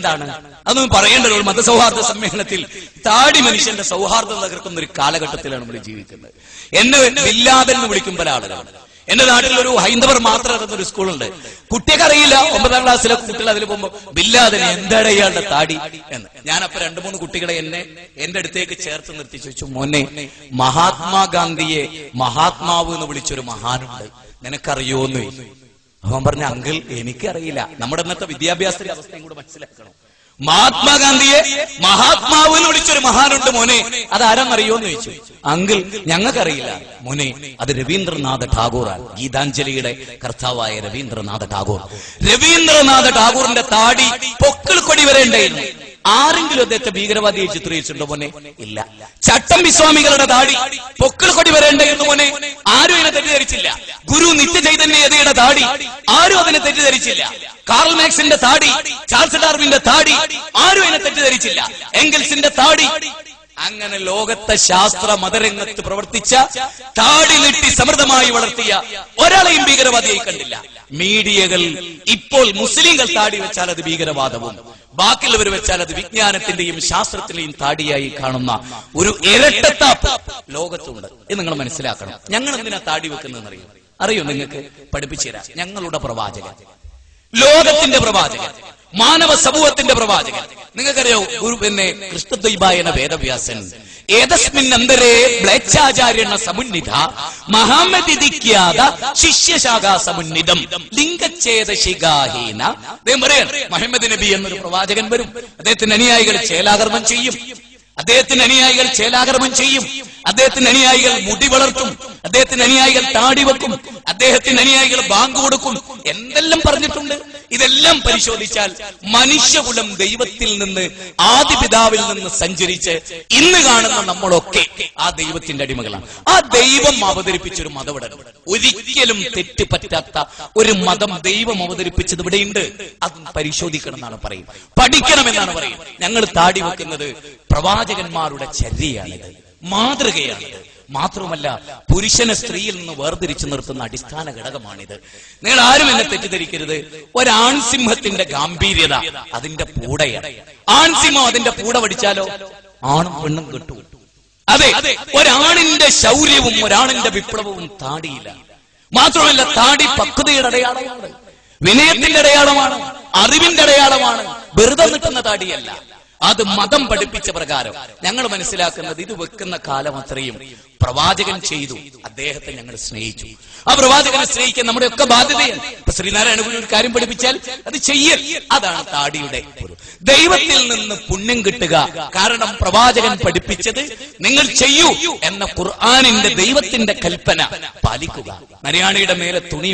എന്താണ് അതൊന്നും പറയേണ്ടത്? ഒരു മതസൗഹാർദ്ദ സമ്മേളനത്തിൽ താടി മനുഷ്യന്റെ സൗഹാർദ്ദം തകർക്കുന്ന ഒരു കാലഘട്ടത്തിലാണ് നമ്മൾ ജീവിക്കുന്നത്. എന്നെ ബില്ലാദൻ എന്ന് വിളിക്കും പല ആളുകളാണ്. എന്റെ നാട്ടിൽ ഒരു ഹൈന്ദവർ മാത്രം നടത്തുന്ന ഒരു സ്കൂളുണ്ട്. കുട്ടിയൊക്കെ അറിയില്ല, 9ാം ക്ലാസ്സിലെ കുട്ടികൾ അതിൽ പോകുമ്പോ ബില്ലാദൻ എന്താണ് ഇയാളുടെ താടി എന്ന്. ഞാനപ്പോ 2-3 കുട്ടികളെ എന്റെ അടുത്തേക്ക് ചേർത്ത് നിർത്തി ചോദിച്ചു, മോനെ, മഹാത്മാഗാന്ധിയെ മഹാത്മാവ് എന്ന് വിളിച്ചൊരു മഹാനുണ്ട്, നിനക്കറിയോന്ന് ചോദിച്ചു. അവൻ പറഞ്ഞ, അങ്കിൾ എനിക്കറിയില്ല. നമ്മുടെ ഇന്നത്തെ വിദ്യാഭ്യാസത്തിന്റെ അവസ്ഥയും കൂടെ മനസ്സിലാക്കണം. മഹാത്മാഗാന്ധിയെ മഹാത്മാവ് എന്ന് വിളിച്ചൊരു മഹാനുണ്ട് മോനെ, അതാരെന്നറിയോന്ന് ചോദിച്ചു. അങ്കിൾ ഞങ്ങൾക്കറിയില്ല. മോനെ, അത് രവീന്ദ്രനാഥ ടാഗോറാണ്, ഗീതാഞ്ജലിയുടെ കർത്താവായ രവീന്ദ്രനാഥ ടാഗോർ. രവീന്ദ്രനാഥ ടാഗോറിന്റെ താടി പൊക്കിൾ കൊടി വരെ ഉണ്ടായിരുന്നു. ആരെങ്കിലും അദ്ദേഹത്തെ ഭീകരവാദിയെ ചിത്രീകരിച്ചിട്ടുണ്ടോ മോനെ? ഇല്ല. ചട്ടമ്പി സ്വാമികളുടെ താടി പൊക്കിൾ കൊടി വരെ ഉണ്ടായിരുന്നു മോനെ, ആരും അതിനെ തെറ്റിദ്ധരിച്ചില്ല. ഗുരു നിത്യചൈതന്യതയുടെ താടി ആരും അതിനെ തെറ്റിദ്ധരിച്ചില്ല. കാർൽ മാക്സിന്റെ താടി, ചാൾസ് ഡാർവിന്റെ താടി ആരും അതിനെ തെറ്റിദ്ധരിച്ചില്ല. എംഗൽസിന്റെ താടി. അങ്ങനെ ലോകത്തെ ശാസ്ത്ര മതരംഗത്ത് പ്രവർത്തിച്ച, താടി നീട്ടി സമൃദ്ധമായി വളർത്തിയ ഒരാളെയും ഭീകരവാദിയായി കണ്ടില്ല. മീഡിയകൾ ഇപ്പോൾ മുസ്ലിങ്ങൾ താടി വെച്ചാൽ അത് ഭീകരവാദവും, ബാക്കിയുള്ളവർ വെച്ചാൽ അത് വിജ്ഞാനത്തിന്റെയും ശാസ്ത്രത്തിന്റെയും താടിയായി കാണുന്ന ഒരു ഇരട്ടത്താപ്പ് ലോകത്തുണ്ട്. ഇത് നിങ്ങൾ മനസ്സിലാക്കണം. ഞങ്ങൾ എന്തിനാ താടി വെക്കുന്നതെന്ന് അറിയോ? നിങ്ങൾക്ക് പഠിപ്പിച്ചു തരാം. ഞങ്ങളുടെ പ്രവാചകൻ, ലോകത്തിന്റെ പ്രവാചകൻ, മാനവ സമൂഹത്തിന്റെ പ്രവാചകൻ, നിങ്ങൾക്കറിയോ? കൃഷ്ണദ്വൈപായന വേദവ്യാസൻ ഏതസ്മിൻ അന്തരേ മ്ലേച്ഛാചാര്യണ സമുന്നിധ മഹാമതിദിക്യാത ശിഷ്യശാഖാ സമുന്നിതം ലിംഗച്ഛേദശിഖാഹീന. അദ്ദേഹം പറയാൻ, മുഹമ്മദ് നബി എന്നൊരു പ്രവാചകൻ വരും, അദ്ദേഹത്തിന്റെ അനുയായികൾ ചേലാകർമ്മം ചെയ്യും, അദ്ദേഹത്തിന്റെ അനുയായികൾ ചേലാകർമ്മം ചെയ്യും, അദ്ദേഹത്തിന്റെ അനുയായികൾ മുടി വളർത്തും, അദ്ദേഹത്തിന്റെ അനുയായികൾ താടി വെക്കും, അദ്ദേഹത്തിന്റെ അനുയായികൾ ബാങ്ക് കൊടുക്കും, എന്തെല്ലാം പറഞ്ഞിട്ടുണ്ട്. ഇതെല്ലാം പരിശോധിച്ചാൽ മനുഷ്യകുലം ദൈവത്തിൽ നിന്ന്, ആദിപിതാവിൽ നിന്ന് സഞ്ചരിച്ച് ഇന്ന് കാണുന്ന നമ്മളൊക്കെ ആ ദൈവത്തിന്റെ അടിമകളാണ്. ആ ദൈവം അവതരിപ്പിച്ചൊരു മതം ഇവിടെ, ഒരിക്കലും തെറ്റ് പറ്റാത്ത ഒരു മതം ദൈവം അവതരിപ്പിച്ചത് ഇവിടെയുണ്ട്. അത് പരിശോധിക്കണം എന്നാണ് പറയും, പഠിക്കണമെന്നാണ് പറയും. ഞങ്ങൾ താടി വെക്കുന്നത് പ്രവാചകന്മാരുടെ ചര്യയാണിത്, മാതൃകയാണിത്. മാത്രമല്ല, പുരുഷനെ സ്ത്രീയിൽ നിന്ന് വേർതിരിച്ചു നിർത്തുന്ന അടിസ്ഥാന ഘടകമാണിത്. നിങ്ങൾ ആരും എന്നെ തെറ്റിദ്ധരിക്കരുത്. ഒരാൺസിംഹത്തിന്റെ ഗാംഭീര്യത അതിന്റെ പൂടയാണ്. ആൺസിംഹം അതിന്റെ പൂട പഠിച്ചാലോ ആണും പെണ്ണും കിട്ടും. അതെ, ഒരാണിന്റെ ശൗര്യവും ഒരാണിന്റെ വിപ്ലവവും താടിയില്ല. മാത്രമല്ല, താടി പക്വതയുടെ അടയാളമാണ്, വിനയത്തിന്റെ അടയാളമാണ്, അറിവിന്റെ അടയാളമാണ്. വെറുതെ നിൽക്കുന്ന താടിയല്ല. അത് മതം പഠിപ്പിച്ച പ്രകാരം ഞങ്ങൾ മനസ്സിലാക്കുന്നത്, ഇത് വെക്കുന്ന കാലം അത്രയും പ്രവാചകൻ ചെയ്തു, അദ്ദേഹത്തെ ഞങ്ങൾ സ്നേഹിച്ചു. ആ പ്രവാചകനെ സ്നേഹിക്കാൻ നമ്മുടെ ഒക്കെ ബാധ്യതയാണ്. ഇപ്പൊ ശ്രീനാരായണ ഗുരു ഒരു കാര്യം പഠിപ്പിച്ചാൽ അത് ചെയ്യൽ, അതാണ് താടിയുടെ ഒരു ദൈവത്തിൽ നിന്ന് പുണ്യം കിട്ടുക. കാരണം പ്രവാചകൻ പഠിപ്പിച്ചത് നിങ്ങൾ ചെയ്യൂ എന്ന ഖുർആനിന്റെ ദൈവത്തിന്റെ കൽപ്പന പാലിക്കുക. മര്യാദയുടെ മേലെ തുണി